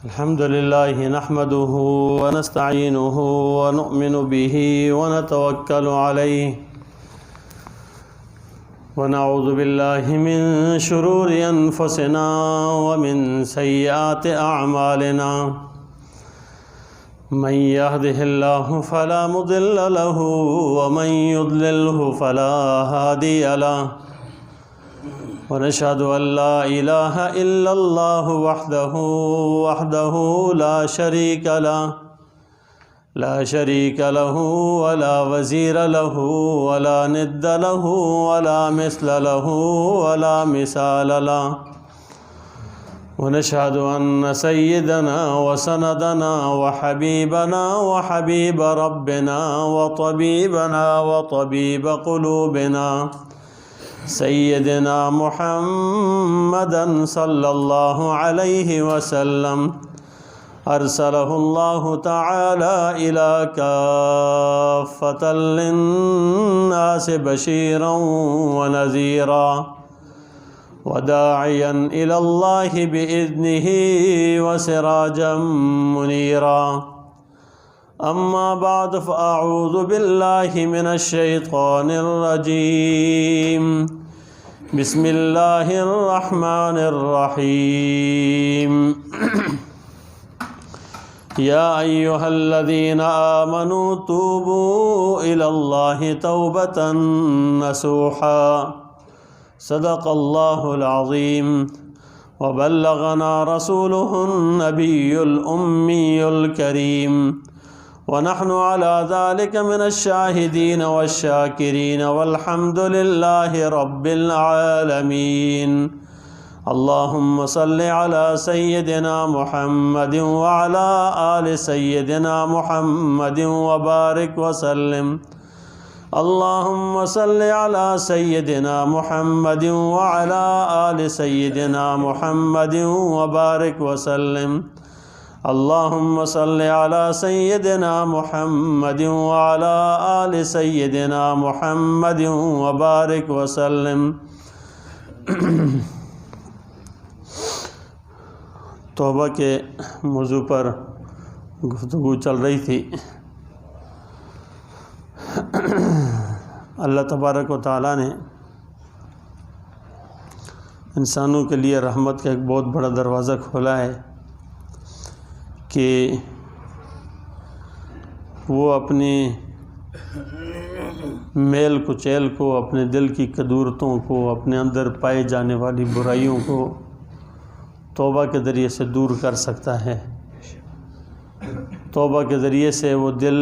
الحمد لله نحمده ونستعينه ونؤمن به ونتوكل عليه ونعوذ بالله من شرور أنفسنا ومن سيئات أعمالنا من يهده الله فلا مضل له ومن يضلله فلا هادي له ونشهد أن لا إله إلا الله وحده لا شريك له ولا وزير له ولا ند له ولا مثل له ولا مثال له ونشهد أن سيدنا وسندنا وحبيبنا وحبيب ربنا وطبيبنا وطبيب قلوبنا سيدنا محمدا صلى الله عليه وسلم أرسله الله تعالى إلى كافة للناس بشيرا ونذيرا وداعيا إلى الله بإذنه وسراجا منيرا أما بعد فأعوذ بالله من الشيطان الرجيم بسم الله الرحمن الرحيم يا أيها الذين آمنوا توبوا إلى الله توبة نصوحا صدق الله العظيم وبلغنا رسوله النبي الأمي الكريم ونحن على ذلك من الشاهدين والشاكرين والحمد لله رب العالمين اللهم صل على سيدنا محمد وعلى آل سيدنا محمد وبارك وسلم اللهم صل على سيدنا محمد وعلى آل سيدنا محمد وبارك وسلم اللهم صل على سيدنا محمد وعلى آل سيدنا محمد وبارك وسلم توبہ کے موضوع پر گفتگو چل رہی تھی۔ اللہ تبارک و تعالیٰ نے انسانوں کے لیے رحمت کا ایک بہت بڑا دروازہ کھولا ہے کہ وہ اپنی میل کچیل کو، اپنے دل کی کدورتوں کو، اپنے اندر پائے جانے والی برائیوں کو توبہ کے ذریعے سے دور کر سکتا ہے۔ توبہ کے ذریعے سے وہ دل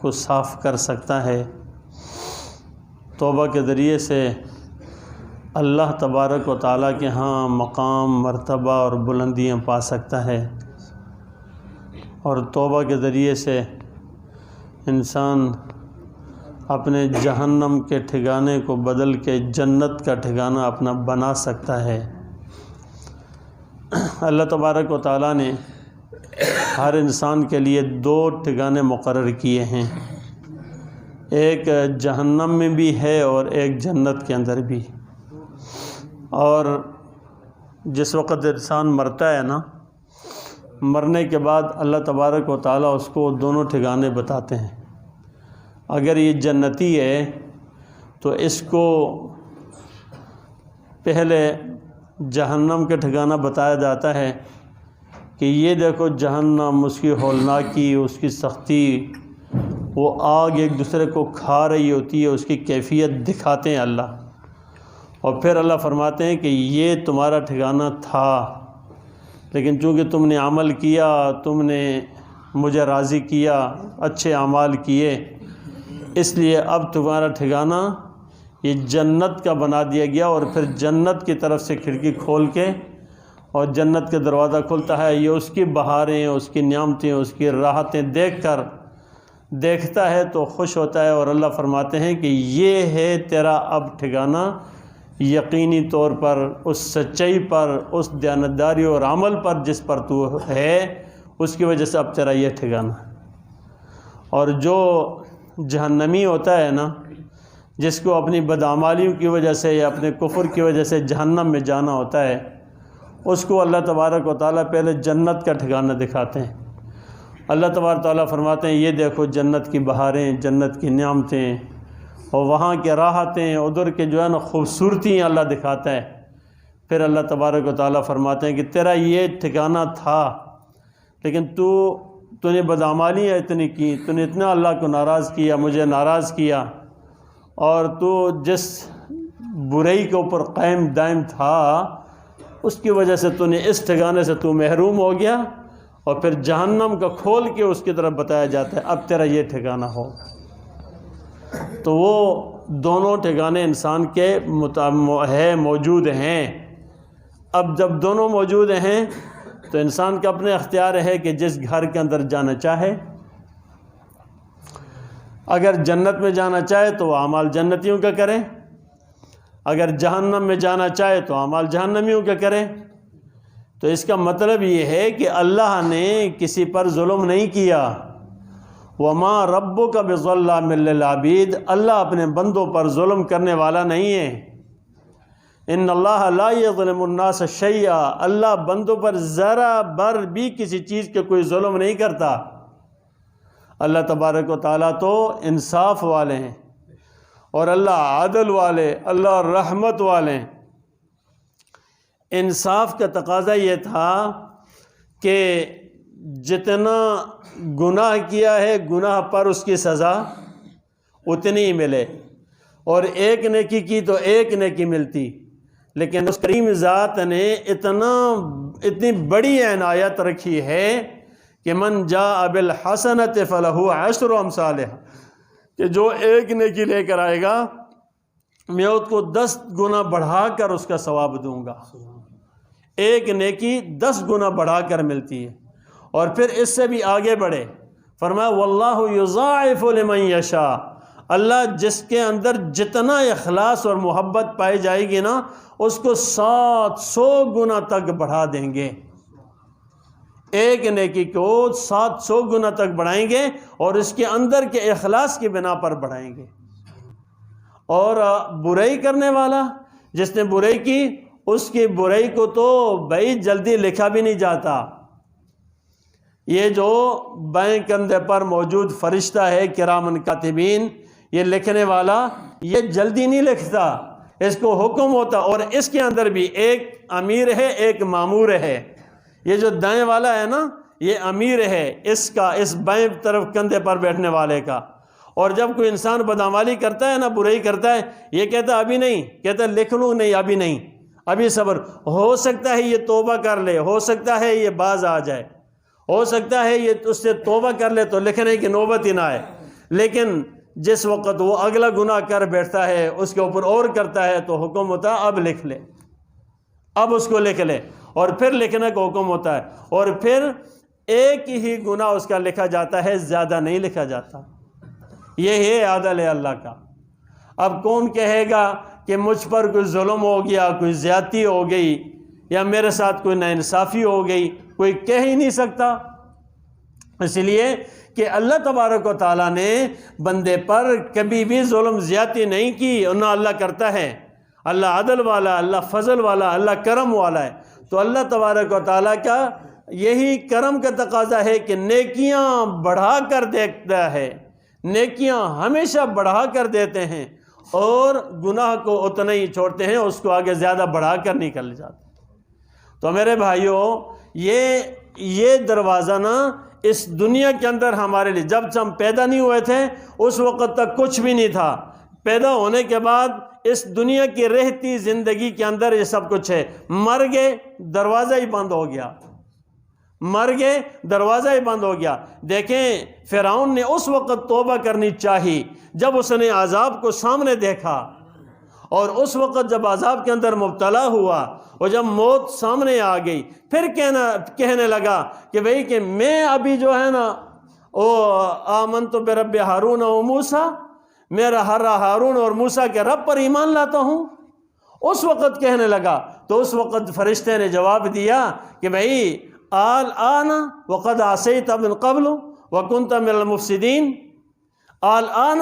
کو صاف کر سکتا ہے۔ توبہ کے ذریعے سے اللہ تبارک و تعالیٰ کے ہاں مقام، مرتبہ اور بلندیاں پا سکتا ہے، اور توبہ کے ذریعے سے انسان اپنے جہنم کے ٹھکانے کو بدل کے جنت کا ٹھکانہ اپنا بنا سکتا ہے۔ اللہ تبارک و تعالیٰ نے ہر انسان کے لیے دو ٹھکانے مقرر کیے ہیں، ایک جہنم میں بھی ہے اور ایک جنت کے اندر بھی۔ اور جس وقت انسان مرتا ہے نا، مرنے کے بعد اللہ تبارک و تعالیٰ اس کو دونوں ٹھکانے بتاتے ہیں۔ اگر یہ جنتی ہے تو اس کو پہلے جہنم کا ٹھکانہ بتایا جاتا ہے کہ یہ دیکھو جہنم، اس کی ہولناکی، اس کی سختی، وہ آگ ایک دوسرے کو کھا رہی ہوتی ہے، اس کی کیفیت دکھاتے ہیں اللہ، اور پھر اللہ فرماتے ہیں کہ یہ تمہارا ٹھکانہ تھا، لیکن چونکہ تم نے عمل کیا، تم نے مجھے راضی کیا، اچھے اعمال کیے، اس لیے اب تمہارا ٹھکانہ یہ جنت کا بنا دیا گیا، اور پھر جنت کی طرف سے کھڑکی کھول کے اور جنت کا دروازہ کھلتا ہے، یہ اس کی بہاریں، اس کی نعمتیں، اس کی راحتیں دیکھ کر دیکھتا ہے تو خوش ہوتا ہے، اور اللہ فرماتے ہیں کہ یہ ہے تیرا اب ٹھکانہ، یقینی طور پر اس سچائی پر، اس دیانتداری اور عمل پر جس پر تو ہے، اس کی وجہ سے اب تیرا یہ ٹھکانہ۔ اور جو جہنمی ہوتا ہے نا، جس کو اپنی بدعمالیوں کی وجہ سے یا اپنے کفر کی وجہ سے جہنم میں جانا ہوتا ہے، اس کو اللہ تبارک و تعالیٰ پہلے جنت کا ٹھکانہ دکھاتے ہیں۔ اللہ تبارک و تعالیٰ فرماتے ہیں یہ دیکھو جنت کی بہاریں، جنت کی نعمتیں اور وہاں کے راحتیں، ادھر کے جو ہے نا خوبصورتیاں اللہ دکھاتا ہے۔ پھر اللہ تبارک و تعالیٰ فرماتے ہیں کہ تیرا یہ ٹھکانہ تھا، لیکن تو نے بدعمالیاں اتنی کی، تو نے اتنا اللہ کو ناراض کیا، مجھے ناراض کیا، اور تو جس برائی کے اوپر قائم دائم تھا اس کی وجہ سے تو نے اس ٹھکانے سے تو محروم ہو گیا، اور پھر جہنم کا کھول کے اس کی طرف بتایا جاتا ہے اب تیرا یہ ٹھکانہ ہو۔ تو وہ دونوں ٹھکانے انسان کے موجود ہیں۔ اب جب دونوں موجود ہیں تو انسان کا اپنے اختیار ہے کہ جس گھر کے اندر جانا چاہے، اگر جنت میں جانا چاہے تو وہ اعمال جنتیوں کا کرے، اگر جہنم میں جانا چاہے تو اعمال جہنمیوں کا کرے۔ تو اس کا مطلب یہ ہے کہ اللہ نے کسی پر ظلم نہیں کیا۔ وَمَا رَبُّكَ بِظَلَّامٍ لِّلْعَبِيدِ، اللہ اپنے بندوں پر ظلم کرنے والا نہیں ہے۔ ان اللہ لا یظلم الناس شیئا، اللہ بندوں پر ذرا بر بھی کسی چیز کے کوئی ظلم نہیں کرتا۔ اللہ تبارک و تعالیٰ تو انصاف والے ہیں، اور اللہ عدل والے، اللہ رحمت والے ہیں۔ انصاف کا تقاضا یہ تھا کہ جتنا گناہ کیا ہے گناہ پر اس کی سزا اتنی ہی ملے، اور ایک نیکی کی تو ایک نیکی ملتی، لیکن اس کریم ذات نے اتنی بڑی عنایت رکھی ہے کہ من جاء بالحسنۃ فلہ عشر امثالھا، کہ جو ایک نیکی لے کر آئے گا میں اس کو 10 گنا بڑھا کر اس کا ثواب دوں گا۔ ایک نیکی 10 گنا بڑھا کر ملتی ہے، اور پھر اس سے بھی آگے بڑھے، فرمایا واللہ یضاعف لمن یشاء، اللہ جس کے اندر جتنا اخلاص اور محبت پائی جائے گی نا اس کو 700 گنا تک بڑھا دیں گے۔ ایک نیکی کو 700 گنا تک بڑھائیں گے، اور اس کے اندر کے اخلاص کی بنا پر بڑھائیں گے۔ اور برائی کرنے والا جس نے برائی کی اس کی برائی کو تو بھائی جلدی لکھا بھی نہیں جاتا۔ یہ جو بائیں کندھے پر موجود فرشتہ ہے کرامن کاتبین، یہ لکھنے والا یہ جلدی نہیں لکھتا، اس کو حکم ہوتا، اور اس کے اندر بھی ایک امیر ہے ایک مامور ہے۔ یہ جو دائیں والا ہے نا یہ امیر ہے اس کا، اس بائیں طرف کندھے پر بیٹھنے والے کا، اور جب کوئی انسان بدعمالی کرتا ہے نا برائی کرتا ہے یہ کہتا ابھی نہیں، کہتا لکھ لوں، نہیں ابھی نہیں، ابھی صبر، ہو سکتا ہے یہ توبہ کر لے، ہو سکتا ہے یہ باز آ جائے، ہو سکتا ہے یہ اس سے توبہ کر لے تو لکھنے کی نوبت ہی نہ آئے۔ لیکن جس وقت وہ اگلا گناہ کر بیٹھتا ہے اس کے اوپر اور کرتا ہے تو حکم ہوتا ہے اب لکھ لے، اب اس کو لکھ لے، اور پھر لکھنے کا حکم ہوتا ہے، اور پھر ایک ہی گناہ اس کا لکھا جاتا ہے، زیادہ نہیں لکھا جاتا۔ یہ ہے عدل ہے اللہ کا۔ اب کون کہے گا کہ مجھ پر کوئی ظلم ہو گیا، کوئی زیادتی ہو گئی، یا میرے ساتھ کوئی ناانصافی ہو گئی، کوئی کہہ ہی نہیں سکتا۔ اس لیے کہ اللہ تبارک و تعالیٰ نے بندے پر کبھی بھی ظلم زیادتی نہیں کی، اور نہ اللہ کرتا ہے۔ اللہ عدل والا، اللہ فضل والا، اللہ کرم والا ہے۔ تو اللہ تبارک و تعالیٰ کا یہی کرم کا تقاضا ہے کہ نیکیاں بڑھا کر دیتا ہے، نیکیاں ہمیشہ بڑھا کر دیتے ہیں، اور گناہ کو اتنا ہی چھوڑتے ہیں، اس کو آگے زیادہ بڑھا کر نہیں کر جاتے۔ تو میرے بھائیوں یہ دروازہ نا اس دنیا کے اندر ہمارے لیے، جب سے ہم پیدا نہیں ہوئے تھے اس وقت تک کچھ بھی نہیں تھا، پیدا ہونے کے بعد اس دنیا کی رہتی زندگی کے اندر یہ سب کچھ ہے، مر گئے دروازہ ہی بند ہو گیا، مر گئے دروازہ ہی بند ہو گیا۔ دیکھیں فرعون نے اس وقت توبہ کرنی چاہی جب اس نے عذاب کو سامنے دیکھا، اور اس وقت جب عذاب کے اندر مبتلا ہوا اور جب موت سامنے آ گئی، پھر کہنے لگا کہ بھئی کہ میں ابھی جو ہے نا آمنت برب ہارون و موسیٰ، میرا ہارون اور موسیٰ کے رب پر ایمان لاتا ہوں، اس وقت کہنے لگا۔ تو اس وقت فرشتے نے جواب دیا کہ بھئی الآن وقد عصیت من قبل وکنت من المفسدین، الآن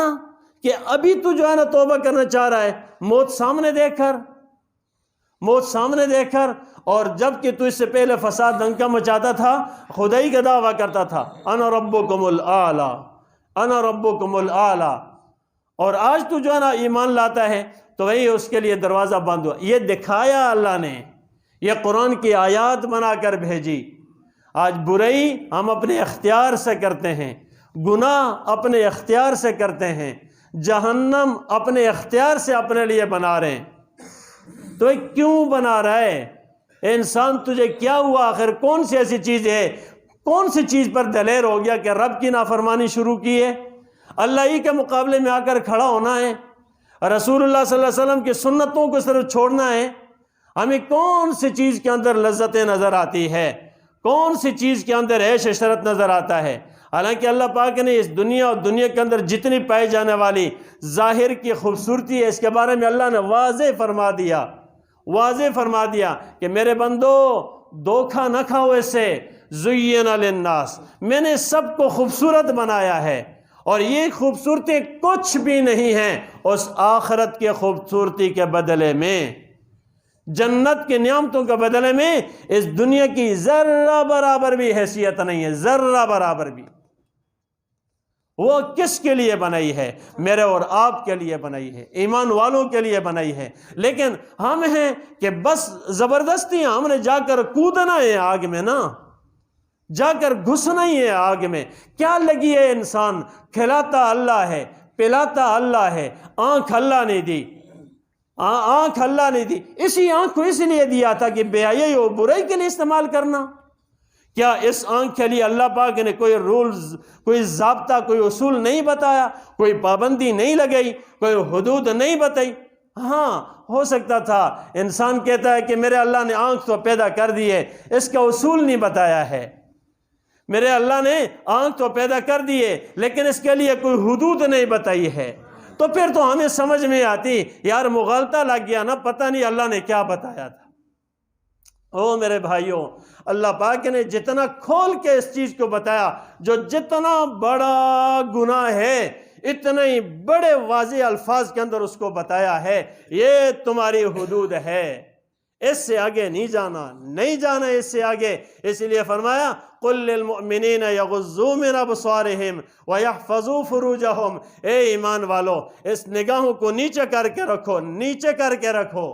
کہ ابھی تو جو ہے نا توبہ کرنا چاہ رہا ہے موت سامنے دیکھ کر، موت سامنے دیکھ کر، اور جب کہ تو اس سے پہلے فساد دنکا مچاتا تھا، خدائی کا دعویٰ کرتا تھا، انا ربکم الاعلی، انا ربکم الاعلی، اور آج تو جو ہے نا ایمان لاتا ہے تو وہی اس کے لیے دروازہ بند ہوا۔ یہ دکھایا اللہ نے، یہ قرآن کی آیات بنا کر بھیجی۔ آج برائی ہم اپنے اختیار سے کرتے ہیں، گناہ اپنے اختیار سے کرتے ہیں، جہنم اپنے اختیار سے اپنے لیے بنا رہے ہیں۔ تو یہ کیوں بنا رہا ہے؟ اے انسان تجھے کیا ہوا؟ آخر کون سی ایسی چیز ہے، کون سی چیز پر دلیر ہو گیا کہ رب کی نافرمانی شروع کی ہے؟ اللہ ہی کے مقابلے میں آ کر کھڑا ہونا ہے، رسول اللہ صلی اللہ علیہ وسلم کی سنتوں کو صرف چھوڑنا ہے۔ ہمیں کون سی چیز کے اندر لذتیں نظر آتی ہے، کون سی چیز کے اندر عیش عشرت نظر آتا ہے؟ حالانکہ اللہ پاک نے اس دنیا اور دنیا کے اندر جتنی پائی جانے والی ظاہر کی خوبصورتی ہے، اس کے بارے میں اللہ نے واضح فرما دیا کہ میرے بندو دھوکہ نہ کھاؤ اس سے، زین للناس، میں نے سب کو خوبصورت بنایا ہے، اور یہ خوبصورتی کچھ بھی نہیں ہے اس آخرت کے خوبصورتی کے بدلے میں، جنت کے نعمتوں کے بدلے میں اس دنیا کی ذرہ برابر بھی حیثیت نہیں ہے، ذرہ برابر بھی۔ وہ کس کے لیے بنائی ہے؟ میرے اور آپ کے لیے بنائی ہے، ایمان والوں کے لیے بنائی ہے۔ لیکن ہم ہیں کہ بس زبردستی ہم نے جا کر کودنا ہے آگ میں، نا جا کر گھسنا ہی ہے آگ میں۔ کیا لگی ہے انسان؟ کھلاتا اللہ ہے، پلاتا اللہ ہے، آنکھ اللہ نے دی، آنکھ اللہ نے دی، اسی آنکھ کو اس لیے دیا تھا کہ بے حیائی اور برائی کے لیے استعمال کرنا۔ کیا اس آنکھ کے لیے اللہ پاک نے کوئی رولز، کوئی ضابطہ، کوئی اصول نہیں بتایا، کوئی پابندی نہیں لگائی، کوئی حدود نہیں بتائی؟ ہاں ہو سکتا تھا انسان کہتا ہے کہ میرے اللہ نے آنکھ تو پیدا کر دی ہے، اس کا اصول نہیں بتایا ہے، میرے اللہ نے آنکھ تو پیدا کر دی ہے لیکن اس کے لیے کوئی حدود نہیں بتائی ہے، تو پھر تو ہمیں سمجھ میں آتی یار مغالطہ لگ گیا نا، پتہ نہیں اللہ نے کیا بتایا تھا۔ او میرے بھائیوں، اللہ پاک نے جتنا کھول کے اس چیز کو بتایا، جو جتنا بڑا گناہ ہے اتنے ہی بڑے واضح الفاظ کے اندر اس کو بتایا ہے، یہ تمہاری حدود ہے، اس سے آگے نہیں جانا اس سے آگے۔ اس لیے فرمایا قُلْ لِلْمُؤْمِنِينَ يَغُضُّوا مِنْ أَبْصَارِهِمْ وَيَحْفَظُوا فُرُوجَهُمْ، اے ایمان والو اس نگاہوں کو نیچے کر کے رکھو، نیچے کر کے رکھو۔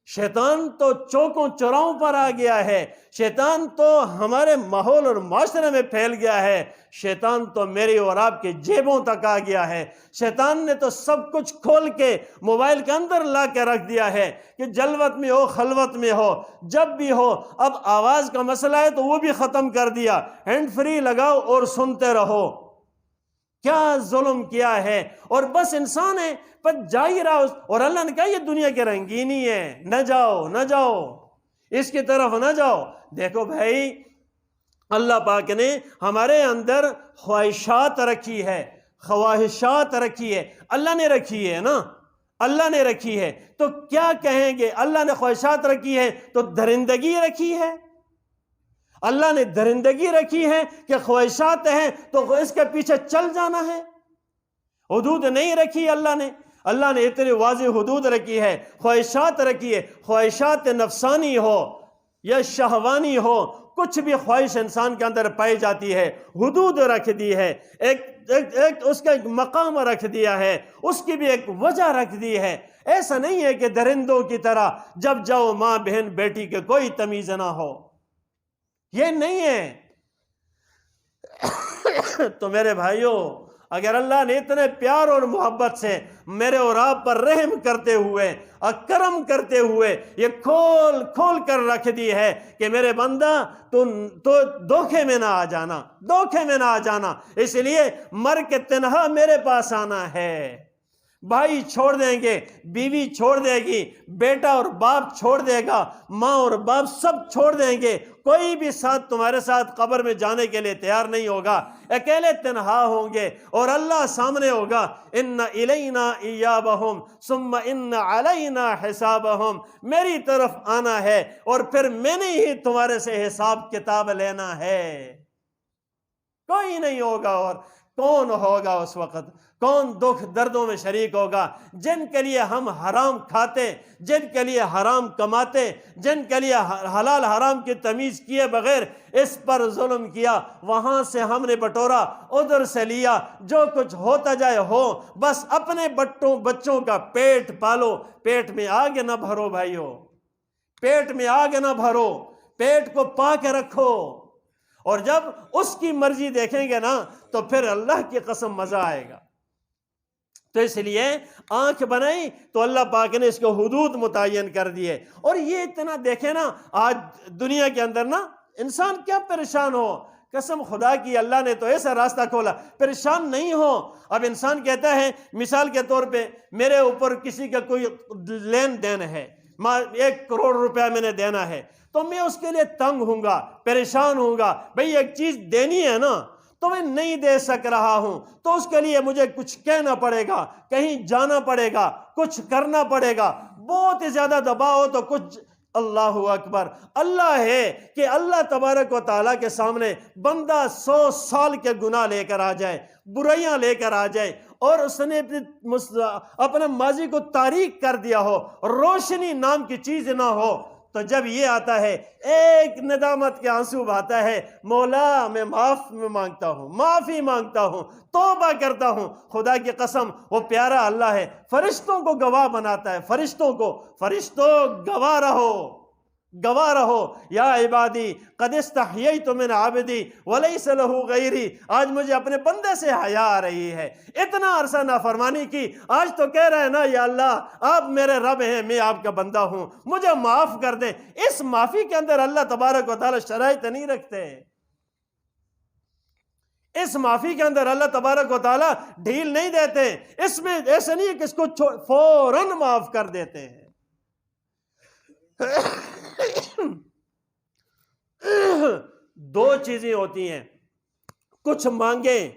شیطان تو چوکوں چوراہوں پر آ گیا ہے، شیطان تو ہمارے ماحول اور معاشرے میں پھیل گیا ہے، شیطان تو میری اور آپ کے جیبوں تک آ گیا ہے، شیطان نے تو سب کچھ کھول کے موبائل کے اندر لا کے رکھ دیا ہے کہ جلوت میں ہو خلوت میں ہو جب بھی ہو۔ اب آواز کا مسئلہ ہے تو وہ بھی ختم کر دیا، ہینڈ فری لگاؤ اور سنتے رہو۔ کیا ظلم کیا ہے، اور بس انسان ہے پر جا ہی رہا، اور اللہ نے کہا یہ دنیا کی رنگینی ہے، نہ جاؤ اس کی طرف نہ جاؤ۔ دیکھو بھائی اللہ پاک نے ہمارے اندر خواہشات رکھی ہے، اللہ نے رکھی ہے نا، اللہ نے رکھی ہے، تو کیا کہیں گے؟ اللہ نے خواہشات رکھی ہے تو درندگی رکھی ہے، اللہ نے درندگی رکھی ہے کہ خواہشات ہیں تو اس کے پیچھے چل جانا ہے۔ حدود نہیں رکھی اللہ نے اتنی واضح حدود رکھی ہے، خواہشات رکھی ہے، خواہشات نفسانی ہو یا شہوانی ہو، کچھ بھی خواہش انسان کے اندر پائی جاتی ہے، حدود رکھ دی ہے، اس کا ایک مقام رکھ دیا ہے، اس کی بھی ایک وجہ رکھ دی ہے۔ ایسا نہیں ہے کہ درندوں کی طرح جب جاؤ ماں بہن بیٹی کے کوئی تمیز نہ ہو، یہ نہیں ہے۔ تو میرے بھائیوں، اگر اللہ نے اتنے پیار اور محبت سے میرے اور آپ پر رحم کرتے ہوئے اور کرم کرتے ہوئے یہ کھول کر رکھ دی ہے کہ میرے بندہ تو دھوکے میں نہ آ جانا، اس لیے مر کے تنہا میرے پاس آنا ہے۔ بھائی چھوڑ دیں گے، بیوی چھوڑ دے گی، بیٹا اور باپ چھوڑ دے گا، ماں اور باپ سب چھوڑ دیں گے، کوئی بھی ساتھ تمہارے ساتھ قبر میں جانے کے لیے تیار نہیں ہوگا، اکیلے تنہا ہوں گے اور اللہ سامنے ہوگا۔ ان الینا ایابہم ثم ان علینا حسابہم، میری طرف آنا ہے اور پھر میں نے ہی تمہارے سے حساب کتاب لینا ہے، کوئی نہیں ہوگا اور کون ہوگا اس وقت؟ کون دکھ دردوں میں شریک ہوگا؟ جن کے لیے ہم حرام کھاتے، جن کے لیے حرام کماتے، جن کے لیے حلال حرام کی تمیز کیے بغیر اس پر ظلم کیا، وہاں سے ہم نے بٹورا، ادھر سے لیا، جو کچھ ہوتا جائے ہو، بس اپنے بچوں کا پیٹ پالو، پیٹ میں آگ نہ بھرو بھائیو، پیٹ میں آگ نہ بھرو، پیٹ کو پاک رکھو، اور جب اس کی مرضی دیکھیں گے نا تو پھر اللہ کی قسم مزہ آئے گا۔ تو اس لیے آنکھ بنائی تو اللہ پاک نے اس کو حدود متعین کر دیے۔ اور یہ اتنا دیکھیں نا، آج دنیا کے اندر نا انسان کیا پریشان ہو، قسم خدا کی اللہ نے تو ایسا راستہ کھولا، پریشان نہیں ہو۔ اب انسان کہتا ہے، مثال کے طور پہ میرے اوپر کسی کا کوئی لین دین ہے، 1 کروڑ روپیہ میں نے دینا ہے، تو میں اس کے لیے تنگ ہوں گا، پریشان ہوں گا، بھئی ایک چیز دینی ہے نا، تو میں نہیں دے سک رہا ہوں، تو اس کے لیے مجھے کچھ کہنا پڑے گا، کہیں جانا پڑے گا، کچھ کرنا پڑے گا، بہت ہی زیادہ دباؤ ہو تو کچھ۔ اللہ اکبر، اللہ ہے کہ اللہ تبارک و تعالیٰ کے سامنے بندہ 100 سال کے گناہ لے کر آ جائے، برائیاں لے کر آ جائے، اور اس نے اپنے ماضی کو تاریک کر دیا ہو، روشنی نام کی چیز نہ ہو، تو جب یہ آتا ہے ایک ندامت کے آنسو بہاتا ہے، مولا میں مانگتا ہوں، معافی مانگتا ہوں، توبہ کرتا ہوں۔ خدا کی قسم وہ پیارا اللہ ہے، فرشتوں کو گواہ بناتا ہے، فرشتوں گواہ رہو، گواہ رہو، یا عبادی قد استحییت من عبدی ولیس لہ غیری۔ آج مجھے اپنے بندے سے حیا آ رہی ہے، اتنا عرصہ نافرمانی کی، آج تو کہہ رہے ہیں نا یا اللہ آپ میرے رب ہیں، میں آپ کا بندہ ہوں، مجھے معاف کر دیں۔ اس معافی کے اندر اللہ تبارک و تعالی شرائط نہیں رکھتے، اس معافی کے اندر اللہ تبارک و تعالی ڈھیل نہیں دیتے، اس میں ایسا نہیں ہے کہ اس کو فوراً معاف کر دیتے ہیں۔ دو چیزیں ہوتی ہیں، کچھ مانگیں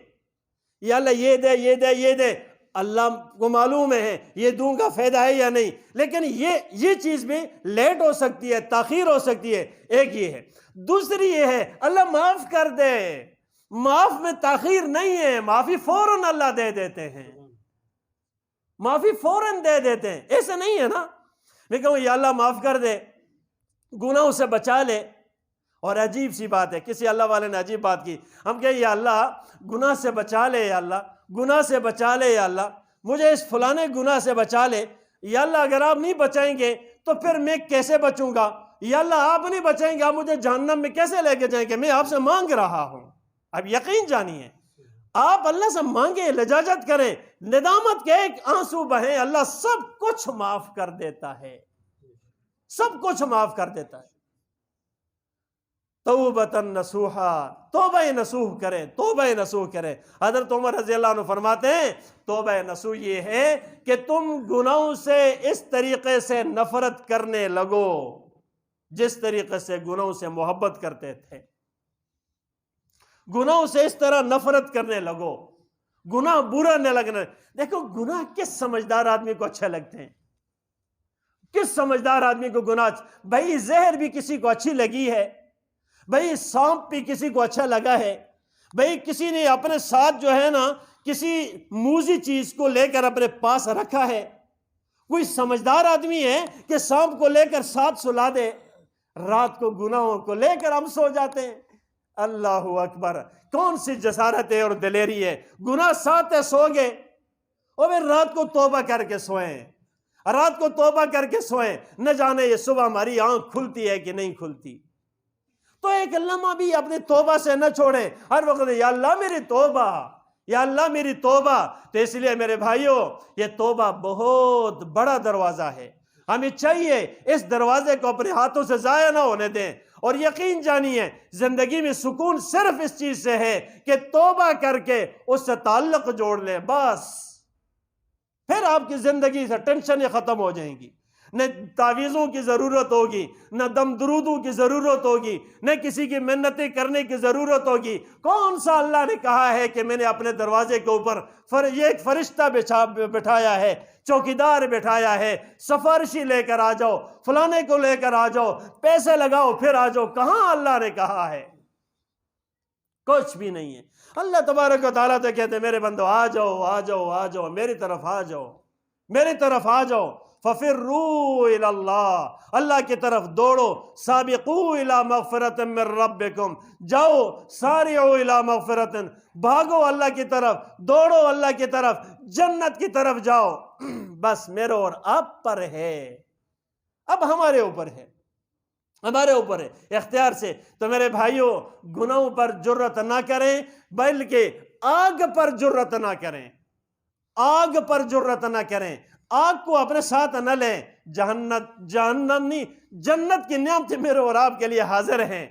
یا اللہ یہ دے یہ دے یہ دے، اللہ کو معلوم ہے یہ دوں گا فائدہ ہے یا نہیں، لیکن یہ چیز بھی لیٹ ہو سکتی ہے، تاخیر ہو سکتی ہے، ایک یہ ہے۔ دوسری یہ ہے اللہ معاف کر دے، معاف میں تاخیر نہیں ہے، معافی فوراً اللہ دے دیتے ہیں، معافی فوراً دے دیتے ہیں، ایسا نہیں ہے نا میں کہوں یا اللہ معاف کر دے، گناہوں سے بچا لے۔ اور عجیب سی بات ہے، کسی اللہ والے نے عجیب بات کی، ہم کہیں یا اللہ گناہ سے بچا لے، یا اللہ گناہ سے بچا لے، یا اللہ مجھے اس فلانے گناہ سے بچا لے، یا اللہ اگر آپ نہیں بچائیں گے تو پھر میں کیسے بچوں گا، یا اللہ آپ نہیں بچائیں گے آپ مجھے جہنم میں کیسے لے کے جائیں گے، میں آپ سے مانگ رہا ہوں۔ اب یقین جانیے، آپ اللہ سے مانگیں، لجاجت کریں، ندامت کے ایک آنسو بہیں، اللہ سب کچھ معاف کر دیتا ہے، سب کچھ معاف کر دیتا ہے۔ توبۃ نصوحا، توبہ نصوح کریں، توبہ نصوح کریں۔ حضرت عمر رضی اللہ عنہ فرماتے ہیں توبہ نصوح یہ ہے کہ تم گناہوں سے اس طریقے سے نفرت کرنے لگو جس طریقے سے گناہوں سے محبت کرتے تھے، گناہوں سے اس طرح نفرت کرنے لگو، گناہ برا نہ لگنا۔ دیکھو گناہ کس سمجھدار آدمی کو اچھے لگتے ہیں، کس سمجھدار آدمی کو گناہ، بھائی زہر بھی کسی کو اچھی لگی ہے، بھئی سانپ بھی کسی کو اچھا لگا ہے، بھئی کسی نے اپنے ساتھ جو ہے نا کسی موذی چیز کو لے کر اپنے پاس رکھا ہے، کوئی سمجھدار آدمی ہے کہ سانپ کو لے کر ساتھ سلا دے، رات کو گناہوں کو لے کر ہم سو جاتے ہیں۔ اللہ اکبر، کون سی جسارت ہے اور دلیری ہے، گناہ ساتھ ہے سو گئے، اور پھر رات کو توبہ کر کے سوئیں، رات کو توبہ کر کے سوئیں، نہ جانے یہ صبح ہماری آنکھ کھلتی ہے کہ نہیں کھلتی۔ تو ایک لمحہ بھی اپنی توبہ سے نہ چھوڑیں، ہر وقت یا اللہ میری توبہ، یا اللہ میری توبہ۔ تو اس لیے میرے بھائیوں یہ توبہ بہت بڑا دروازہ ہے، ہمیں چاہیے اس دروازے کو اپنے ہاتھوں سے ضائع نہ ہونے دیں، اور یقین جانیے زندگی میں سکون صرف اس چیز سے ہے کہ توبہ کر کے اس سے تعلق جوڑ لیں، بس پھر آپ کی زندگی سے ٹینشنیں ختم ہو جائیں گی، نہ تعویذوں کی ضرورت ہوگی، نہ دم درودوں کی ضرورت ہوگی، نہ کسی کی منتیں کرنے کی ضرورت ہوگی۔ کون سا اللہ نے کہا ہے کہ میں نے اپنے دروازے کے اوپر یہ ایک فرشتہ بٹھایا ہے، چوکیدار بٹھایا ہے، سفارشی لے کر آ جاؤ، فلانے کو لے کر آ جاؤ، پیسے لگاؤ پھر آ جاؤ، کہاں اللہ نے کہا ہے؟ کچھ بھی نہیں ہے۔ اللہ تبارک و تعالیٰ تو کہتے ہیں میرے بندو آ جاؤ آ جاؤ آ جاؤ، میری طرف آ جاؤ، میری طرف آ جاؤ۔ فَفِرُّوا إِلَى اللَّهِ، اللہ کی طرف دوڑو۔ سابقوا إِلَى مغفرة من ربکم، جاؤ سارعوا إِلى مغفرة، بھاگو اللہ کی طرف، دوڑو اللہ کی طرف، جنت کی طرف جاؤ۔ بس میرے اور آپ پر ہے، اب ہمارے اوپر ہے، ہمارے اوپر ہے اختیار سے۔ تو میرے بھائیوں، گناہوں پر جرت نہ کریں، بلکہ آگ پر جرت نہ کریں، آگ پر جرت نہ کریں، آگ کو اپنے ساتھ نہ لیں۔ جہنم نہیں، جنت کی نعمتیں میرے اور آپ کے لیے حاضر ہیں۔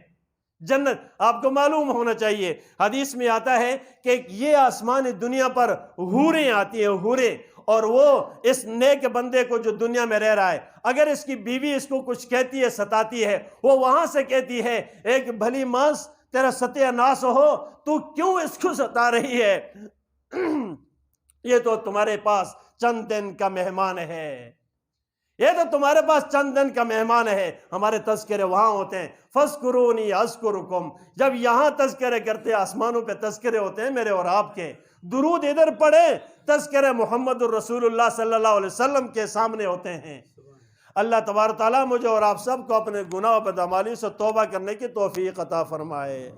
جنت آپ کو معلوم ہونا چاہیے، حدیث میں آتا ہے کہ یہ آسمانی دنیا پر حوریں آتی ہیں، حوریں، اور وہ اس نیک بندے کو جو دنیا میں رہ رہا ہے، اگر اس کی بیوی اس کو کچھ کہتی ہے، ستاتی ہے، وہ وہاں سے کہتی ہے ایک بھلی ماس تیرا ستیہ ناس ہو، تو کیوں اس کو ستا رہی ہے؟ یہ تو تمہارے پاس چند دن کا مہمان ہے، یہ تو تمہارے پاس چند دن کا مہمان ہے۔ ہمارے تذکرے وہاں ہوتے ہیں، فَاذْكُرُونِي أَذْكُرُكُمْ، جب یہاں تذکرے کرتے آسمانوں پہ تذکرے ہوتے ہیں میرے اور آپ کے۔ درود ادھر پڑھیں، تذکرے محمد الرسول اللہ صلی اللہ علیہ وسلم کے سامنے ہوتے ہیں۔ اللہ تبارک و تعالیٰ مجھے اور آپ سب کو اپنے گناہ و بدعمالی سے توبہ کرنے کی توفیق عطا فرمائے۔